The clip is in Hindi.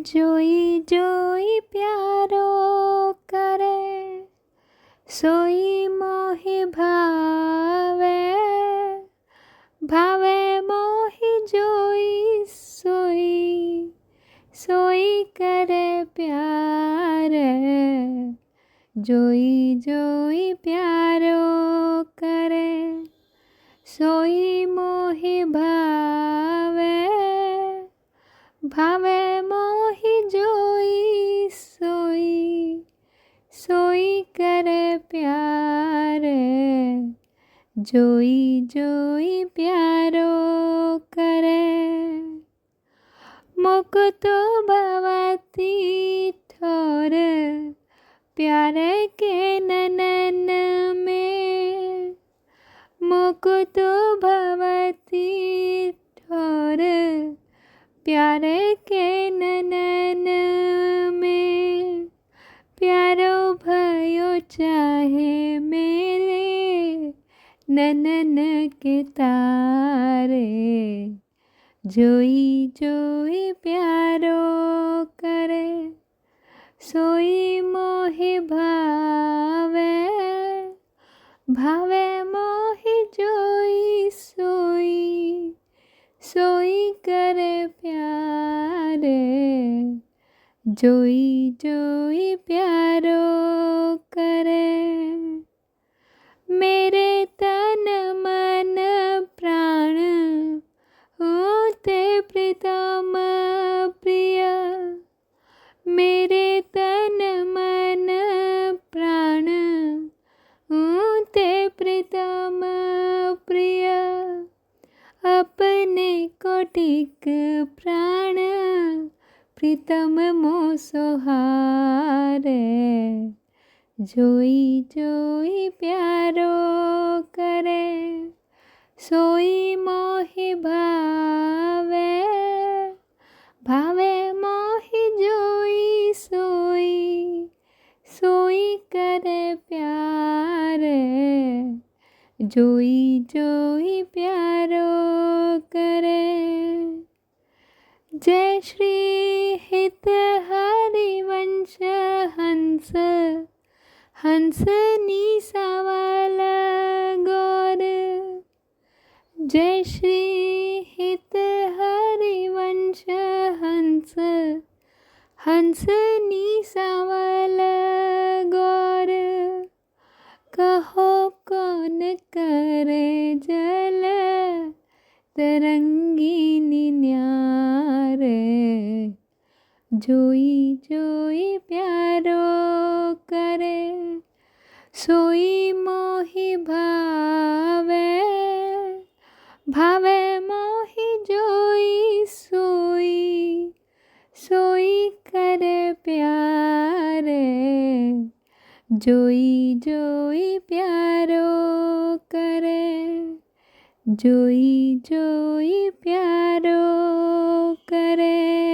જોઈ જોઈ પ્યારો કરે, સોઈ મોહી ભાવે, ભાવે મોહી જોઈ સોઈ, સોઈ કરે પ્યાર, જોઈ જોઈ પ્યારો કરે, સોઈ મોહી ભાવે, ભાવે મોહી જોઈ સોઈ, સોई करे प्यार, जोई जोई प्यारो करे। मुक्तो भवती ठोर, प्यारे के ननन में, मुक्तो भवती ठोर, प्यारे के ननन में, प्यारो भयो चाहे मेरे ननन के तारे, जोई जोई प्यारो करे, सोई मोहि भावे, भावे मोहि जोई सोई, सोई करे प्यारे, जोई जोई प्यारो करे। मेरे तन मन प्राण हूँ ते प्रीतम प्रिय, मेरे तन मन प्राण हूँ ते प्रीतम प्रिय, अपने कोटिक प्राण प्रीतम मोह सोहारे, जोई जोई प्यारो करे, सोई मोहि भावे, भावे मोहि जोई सोई, सोई करे प्यार, जोई जोई प्यारो करे। जय श्री हित हरिवंश हंस, हंस निसावल गौर, जय श्री हित हरिवंश हंस, हंस निसावल गौर, कहो कौन करे जल तरंगिनी न्यारे, जोई जोई प्यारो करे, सोई मोहि भावे, भावे मोहि जोई सोई, सोई करे प्यारे, जोई जोई प्यारो करे, जोई जोई प्यारो करे।